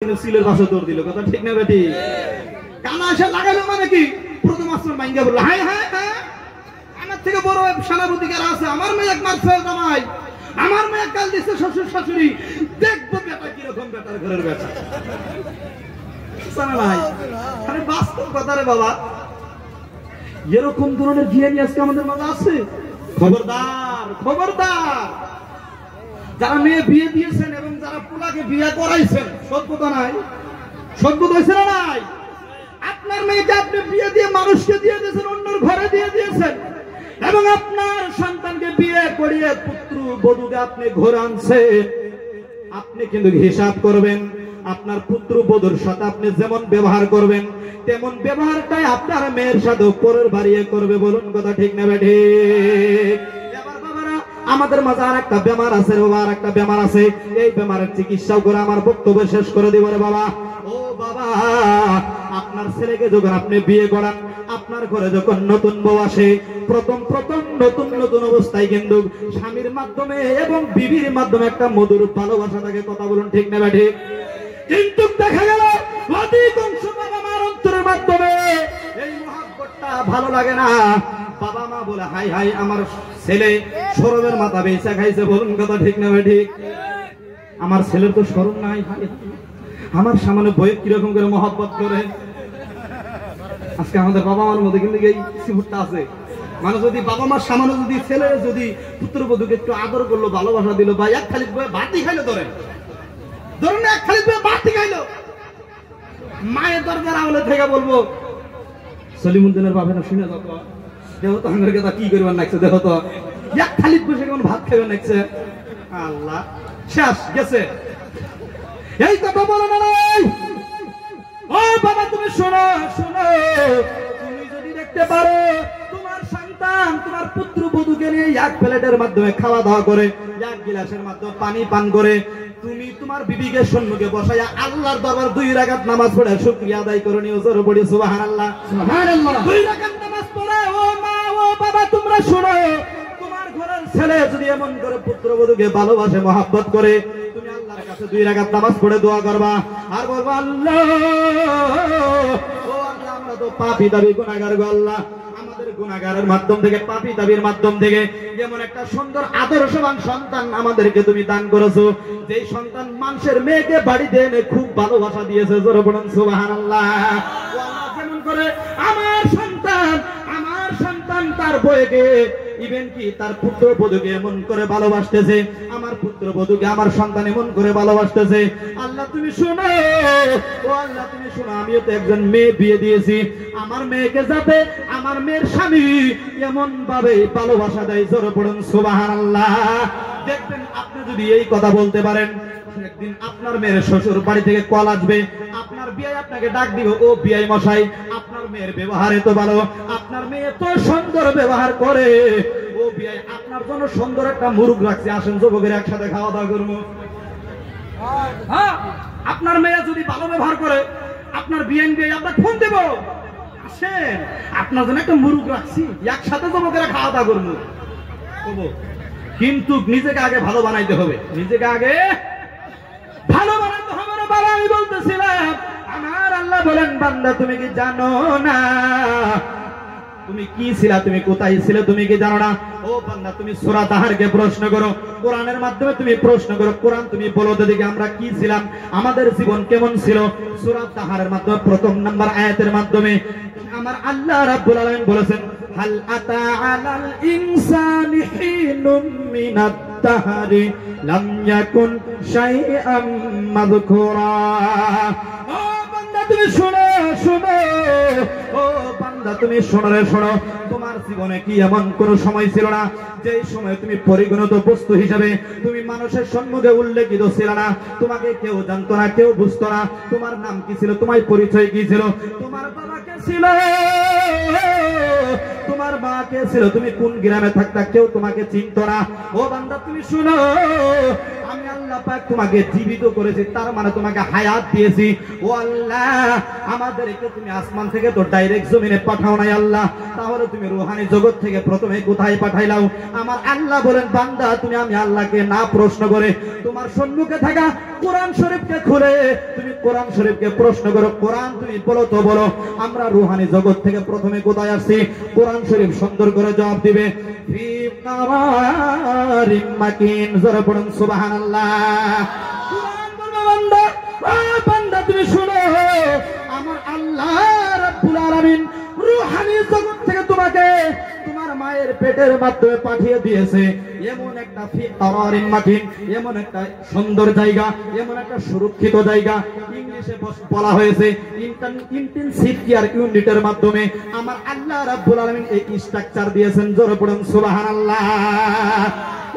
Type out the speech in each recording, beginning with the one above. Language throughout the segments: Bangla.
কিন্তু সিলের পাশে দৌড় দিল, কথা ঠিক না বেটি? কানা এসে লাগালো মানে কি, প্রথম আসমান ভাঙ্গা বললো হায় হায় হ্যাঁ, আমার থেকে বড় সেনাপতি কারা আছে, আমার মেয়ে এক মারছে জামাই, আমার মেয়ে কাল দিচ্ছে শ্বশুর শাশুড়ি, দেখবো বেটা কিরকম বেটার ঘরের বেটা। আরে বাস্তব কথা রে বাবা, এরকম ধরনের জ্ঞানী আজকে আমাদের মাঝে আছে। খবরদার খবরদার, যারা মেয়ে বিয়ে দিয়েছেন এবং যারা পোলাকে বিয়ে করাইছেন, সভ্যতা নাই, সভ্যতা হয়েছে না নাই? আপনার মেয়েকে আপনি বিয়ে দিয়ে মানুষকে দিয়ে দিয়েছেন, অন্যর ঘরে দিয়ে দিয়েছেন, এবং আপনার সন্তানকে বিয়ে করিয়ে পুত্র বধূকে আপনি ঘরে আনছেন। আপনি কিন্তু হিসাব করবেন, আপনার পুত্র বধূর সাথে আপনি যেমন ব্যবহার করবেন তেমন ব্যবহারটাই আপনার মেয়ের সাথে পরের বাড়িয়ে করবে। বলুন কথা ঠিক না বেঠি? এবার বাবারা, আমাদের মাঝে আর একটা বেমার আছে রে বাবা, আর একটা বেমার আছে। এই বেমারের চিকিৎসাও করে আমার বক্তব্য শেষ করে দিব রে বাবা। ও বাবা, আপনার ছেলেকে যখন আপনি বিয়ে করান, আপনার ঘরে যখন নতুন বউ আসে, প্রথম নতুন অবস্থায় কিন্তু স্বামীর মাধ্যমে এবং বিবির মাধ্যমে একটা মধুর ভালোবাসা থাকে। কথা বলুন ঠিক না বেঠি? কিন্তু দেখা গেল অধিকাংশ বাবা মার অন্তরের মাধ্যমে এই মহব্বতটা ভালো লাগে না। বাবা মা বলে হাই হাই আমার ছেলে শরমের মাথা বেচা খাইছে। বলুন কথা ঠিক না বেঠি? আমার ছেলের তো শরম নাই, আমার সামনে বইয়ে কিরকম করে মহব্বত করে। আজকে আমাদের বাবা মার মধ্যে কিন্তু এই সিফতটা আছে, মানে যদি বাবা মার সামনে যদি ছেলে যদি পুত্রবধূকে একটু আদর করলো, ভালোবাসা দিল, বা এক খালি বাতি খাইলো, ধরেন এক খালি বাতি খাইলো, মায়ের দরকার আমলে থেকে বলবো সলিমুদ্দিনের বাপে না শুনে যাবো, দেখো তো আমার কথা কি করবার লাগছে, দেখো তো এক খালি বসে কেমন ভাত খাইবে লাগছে। আল্লাহ, শেষ গেছে। এই কথা বলো না নাই? ও বাবা তুমি শোনো শোনো, তুমি যদি দেখতে পারো তোমার সন্তান তোমার পুত্র বধূকে নিয়ে এক প্লেটের মাধ্যমে খাওয়া দাওয়া করে, এক গিলাসের মাধ্যমে পানি পান করে, তুমি তোমার বিবিকে সম্মুখে বসাইয়া আল্লাহর দরবার 2 রাকাত নামাজ পড়ে শুকরিয়া আদায় করে নিও। জোরে পড়ি সুবহানাল্লাহ সুবহানাল্লাহ। 2 রাকাত নামাজ পড়ে ও মা ও বাবা তোমরা শোনো, তোমার ঘরের ছেলে যদি এমন করে পুত্রবধূকে ভালোবাসে, মহব্বত করে, তুমি আল্লাহর কাছে 2 রাকাত নামাজ পড়ে দোয়া করবা আর বলবা আল্লাহ ও আল্লাহ আমরা তো পাপী দাবি গুনাহগার গো আল্লাহ, আমাদের গুনাহগারের মাধ্যম থেকে, পাপী দাবির মাধ্যম থেকে যেমন একটা সুন্দর আদর্শবান সন্তান আমাদেরকে তুমি দান করেছো, যেই সন্তান মানুষের মেয়েকে বাড়িতে এনে খুব ভালোবাসা দিয়েছে। জোরে বলুন সুবহানাল্লাহ। ও আল্লাহ, যেমন করে আমার সন্তান তার বউকে ইভেন কি তার পুত্রবধূকে এমন করে ভালোবাসতেছে, আমার পুত্রবধূকে আমার সন্তান এমন করে ভালোবাসতেছে। আল্লাহ তুমি শোনো, ও আল্লাহ তুমি শোনো, আমিও তো একজন মেয়ে বিয়ে দিয়েছি, আমার মেয়েকে যাতে আমার মেয়ের স্বামী এমন ভাবে ভালোবাসা দেয়। জোরে পড়ুন সুবহানাল্লাহ। দেখবেন আপনি যদি এই কথা বলতে পারেন, একদিন আপনার মেয়ের শ্বশুর বাড়ি থেকে কল আসবে, আপনার বিয়ে আপনাকে ডাক দিব, ও বিয়ে মশাই আপনার মেয়ের ব্যবহার এত ভালো, আপনার মেয়ে তো সুন্দর ব্যবহার করে, ও বিয়ে আপনার জন্য সুন্দর একটা মুরগ রাখছে, আসেন যুবকের একসাথে খাওয়া দাওয়া করবো। হ্যাঁ, আপনার মেয়ে যদি ভালো ব্যবহার করে, আপনার বিয়ে আমরা ফোন দেব, আসেন আপনার জন্য একটা মুরগ রাখছি, একসাথে যুবকেরা খাওয়া দাওয়া করবো। কিন্তু নিজেকে আগে ভালো বানাইতে হবে, নিজেকে আগে ভালো বানাতে হবে। বাবা আমি বলতেছিলাম, আমার আল্লাহ বলেন বান্দা তুমি কি জানো না তুমি কি ছিলা, তুমি কোথায় ছিলে তুমি কি জানো না? ও বান্দা তুমি সূরা তাহারকে প্রশ্ন করো, কোরআনের মাধ্যমে তুমি প্রশ্ন করো, কোরআন তুমি বলো তো দেখি আমরা কি ছিলাম, আমাদের জীবন কেমন ছিল। সূরা তাহারের মাধ্যমে 1 নম্বর আয়াতের মাধ্যমে আমার আল্লাহ রাব্বুল আলামিন বলেছেন হাল আতা আলাল ইনসানি হিনুম মিনাত তাহারি লাম ইয়াকুন শাইআম মাযকুরা। ও বান্দা তুমি শোনো শোনো, ও বান্দা তুমি শোনো রে শোনো, তোমার জীবনে কি এমন কোন সময় ছিল না যেই সময় তুমি পরিগণিত বস্তু হিসেবে তুমি মানুষের সম্মুখে উল্লেখিত ছিল না, তোমাকে কেউ জানতো না, কেউ বুঝতো না, তোমার নাম কি ছিল, তোমার পরিচয় কি ছিল, তোমার বাবা কে ছিল, তোমার মা কে ছিল, তুমি কোন গ্রামে থাকতা, কেউ তোমাকে চিনতো না। ও বান্দা তুমি শুনো, আমি আল্লাহ পাক তোমাকে জীবিত করেছি, তার মানে তোমাকে হায়াত দিয়েছি। ও আল্লাহ, আমাদেরকে তুমি আসমান থেকে তো ডাইরেক্ট জমিনে পাঠাও নাই আল্লাহ, তাহলে তুমি রুহানি জগৎ থেকে প্রথমে কোথায় পাঠাইলাও? আমার আল্লাহ বলেন বান্দা তুমি আমি আল্লাহকে না প্রশ্ন করে তোমার সম্মুখে থাকা কোরআন শরীফকে খুলে তুমি কোরআন শরীফকে প্রশ্ন করো, কোরআন তুমি বলো তো বলো আমরা রুহানি জগৎ থেকে প্রথমে কোথায় আসছি? কোরআন শরীফ সুন্দর করে জবাব দিবে ফি কারারিম মাকিন। জোরে পড়ুন সুবহানাল্লাহ। কোরআন বলবে বান্দা, ও বান্দা তুমি শুনো, আমার আল্লাহ রাব্বুল আলামিন রুহানি জগৎ থেকে তোমাকে তোমার মায়ের পেটের মাধ্যমে পাঠিয়ে দিয়েছে এমন একটা ফি কারারিম মাকিন, এমন একটা সুন্দর জায়গা, এমন একটা সুরক্ষিত জায়গা। ইংলিশে বলা হয়েছে ইন্টেনসিভ কেয়ার ইউনিটের মাধ্যমে আমার আল্লাহ রাব্বুল আলামিন এই স্ট্রাকচার দিয়েছেন। জোরে পড়ুন সুবহানাল্লাহ।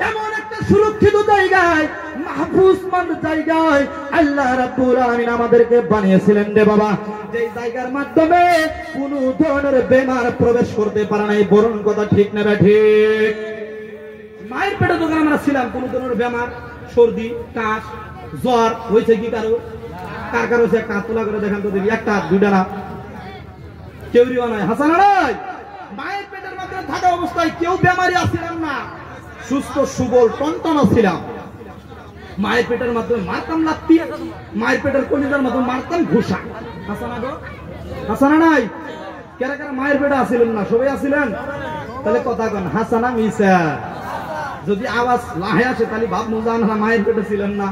এমন একটা সুরক্ষিত জায়গায়, মাহফুজ জায়গায় আল্লাহ রাব্বুল আলামিন আমাদেরকে বানিয়েছিলেন রে বাবা, যে জায়গার মাধ্যমে কোন ধরনের বেমার প্রবেশ করতে পারে নাই। বরং কথা ঠিক না ঠিক? মায়ের পেটে যখন আমরা ছিলাম কোন ধরনের বেমার, সর্দি কাশ জ্বর হয়েছে কি কারো? কার কারো হচ্ছে? একটা হাত তোলা করে দেখান তো দেখি, একটা হাত দুইটা না, কেউ নয়। হাসান নাই, মায়ের পেটের মাধ্যমে থাকা অবস্থায় কেউ বেমারি আসছিলাম না, সুস্থ সবল টনটন ছিলাম। মায়ের পেটের মাধ্যমে মারতাম লাত্তি, মায়ের পেটের কলিজার মাধ্যমে মারতাম ঘুষা। হাসানা নাই? কারা কারা মায়ের পেটে আসিলেন না? সবাই আসিলেন? তাহলে কথা কন হাসানা মিসা। যদি আওয়াজ লাহে আসে তাহলে ভাব মুজান মায়ের পেটে ছিলেন না।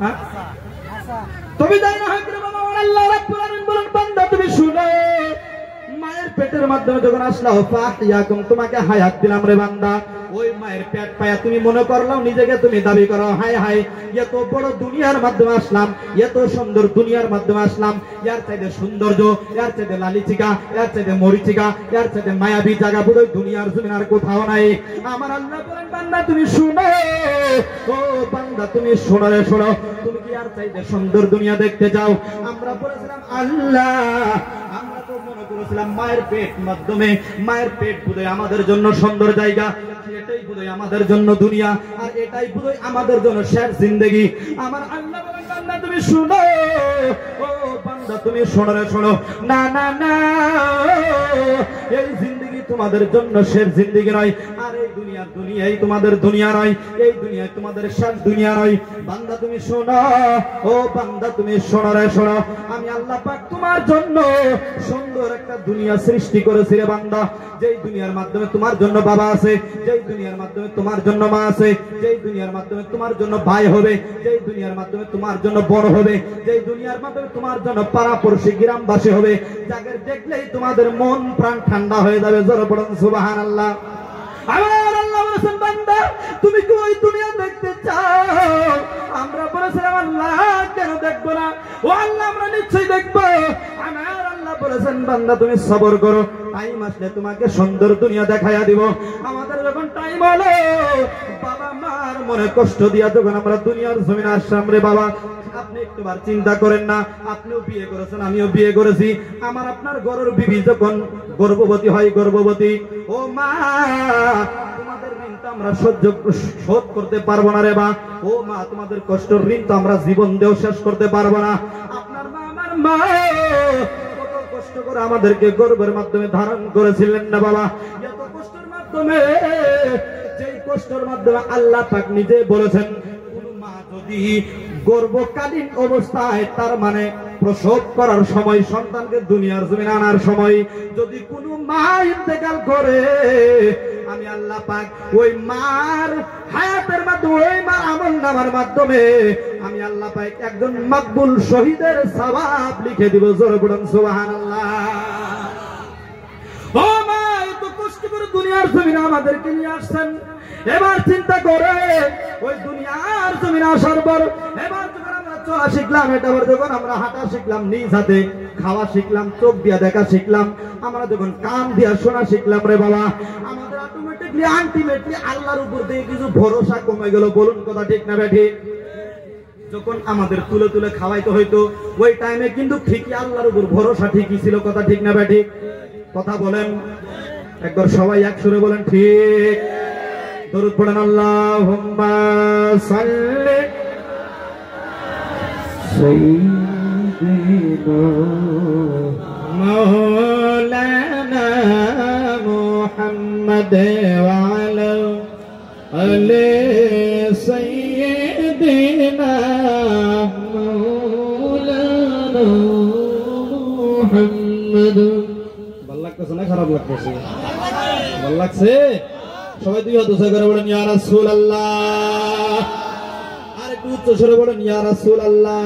হ্যাঁ, তবে তাই না হয় বাবা, আল্লাহ রাব্বুল আলামিন বলেন বান্দা তুমি শুনো, মায়ের পেটের মাধ্যমে যখন আসলাম ফাহিয়াকুম, তোমাকে হায়াত দিলাম রে বান্দা। ওই মায়ের পেট পায়া তুমি মনে করলাম নিজেকে তুমি দাবি করো, হায় হায় এত বড় দুনিয়ার মাধ্যমে আসলাম, এত সুন্দর দুনিয়ার মাধ্যমে আসলাম, এর চাইতে সৌন্দর্য, এর চাইতে লালিচিকা, এর চাইতে মরিচিকা, এর চাইতে মায়াবী জায়গা বোধহয় দুনিয়ার জমিন আর কোথাও নাই। আমার আল্লাহ বলেন বান্দা তুমি শুনো, ও বান্দা তুমি শোনো রে শোনো, তুমি কি আর চাইতে সুন্দর দুনিয়া দেখতে চাও? আমরা বলেছিলাম আল্লাহ, আমরা তো মনে করেছিলাম মায়ের পেট মাধ্যমে, মায়ের পেট বোধহয় আমাদের জন্য সুন্দর জায়গা, এটাই বোধহয় আমাদের জন্য দুনিয়া, আর এটাই বোধহয় আমাদের জন্য শেষ জিন্দেগি। আমার আল্লাহ বলেন বান্দা তুমি শুনো, ও বান্দা তুমি শোনো রে শোনো, না না না, এই জিন্দেগি তোমাদের জন্য শেষ জিন্দেগি নয়, আর এই দুনিয়াই তোমাদের দুনিয়া নয়, এই দুনিয়ায় তোমাদের শেষ দুনিয়া নয়। বান্দা তুমি শোনো, ও বান্দা তুমি শোনো রে শোনো, আমি আল্লাহ পাক তোমার জন্য সুন্দর একটা দুনিয়া সৃষ্টি করেছি রে বান্দা, যেই দুনিয়ার মাধ্যমে তোমার জন্য বাবা আছে, যেই দুনিয়ার মাধ্যমে তোমার জন্য মা আছে, যেই দুনিয়ার মাধ্যমে তোমার জন্য ভাই হবে, যেই দুনিয়ার মাধ্যমে তোমার জন্য বড় হবে, যেই দুনিয়ার মাধ্যমে তোমার জন্য পাড়াপড়শি গ্রামবাসী হবে, যাদের দেখলেই তোমাদের মন প্রাণ ঠান্ডা হয়ে যাবে। জোরে পড়ুন সুবহানাল্লাহ। আমার আল্লাহ বলেছেন বান্দা তুমি কি ওই দুনিয়া দেখতে চাও? আমরা বলেছিলাম আল্লাহ কেন দেখবো না? ও আল্লাহ আমরা নিশ্চয়ই দেখবো। আমার আল্লাহ বলেছেন বান্দা তুমি সবর করো, টাইম আসলে তোমাকে সুন্দর দুনিয়া দেখাইয়া দিব। আমাদের যখন টাইম হলো, বাবা মার মনে কষ্ট দিয়া যখন আমরা দুনিয়ার জমিনে আসলাম রে বাবা, আপনি একটুবার চিন্তা করেন না, আপনিও বিয়ে করেছেন, আমিও বিয়ে করেছি, আমার আপনার ঘরের বিবি যখন গর্ভবতী হয়, গর্ভবতী, ও মা তোমাদের ঋণ তো আমরা শোধ করতে পারবো না রে বা, ও মা তোমাদের কষ্টের ঋণ তো আমরা জীবন দেও শেষ করতে পারবো না। আপনার মা আমার মা কত কষ্ট করে আমাদেরকে গর্ভের মাধ্যমে ধারণ করেছিলেন না বাবা, এত কষ্টের মাধ্যমে, যেই কষ্টের মাধ্যমে আল্লাহ পাক নিজে বলেছেন কোন মা যদি গর্ভকালীন অবস্থায়, তার মানে প্রসব করার সময়, সন্তানকে দুনিয়ার জমিনে আনার সময় যদি কোনো মা ইন্তেকাল করে, আমি আল্লাহ পাক ওই মার হায়াতের মাধ্যমে, ওই মার আমলনামার মাধ্যমে আমি আল্লাহ পাক একজন মাকবুল শহীদের সওয়াব লিখে দিব। জোরে বলুন সুবহানাল্লাহ। ও মা এত কষ্ট করে দুনিয়ার জমিনে আমাদেরকে নিয়ে আসছেন, এবার চিন্তা করে ওই দুনিয়ার জমিনে আসার পর এবার যখন আমরা চলা শিখলাম, এটাবার যখন আমরা হাঁটা শিখলাম, নিজ হাতে খাওয়া শিখলাম, চোখ দিয়া দেখা শিখলাম, আমরা যখন কান দিয়া শোনা শিখলাম রে বাবা, আমাদের অটোমেটিকলি আলটিমেটলি আল্লাহর উপর দিয়ে কিছু ভরসা কমে গেল। বলুন কথা ঠিক না ঠিক? যখন আমাদের তুলে তুলে খাওয়াইতে হইতো, ওই টাইমে কিন্তু ঠিকই আল্লাহর উপর ভরসা ঠিকই ছিল। কথা ঠিক না ঠিক? কথা বলেন একবার সবাই এক সুরে বলেন ঠিক। দরুদ পড়েন আল্লাহুম্মা সাল্লি সাইয়্যিদিনা মাওলানা মুহাম্মদ ওয়া আলা আলি সাইয়্যিদিনা محمد ভালো লাগতেছে না খারাপ লাগতেছে? ভালো লাগছে? সবাই দুই হাত উঁচু করে বলেন ইয়া রাসূলুল্লাহ। আর একটু উচ্চ স্বরে বলেন ইয়া রাসূলুল্লাহ।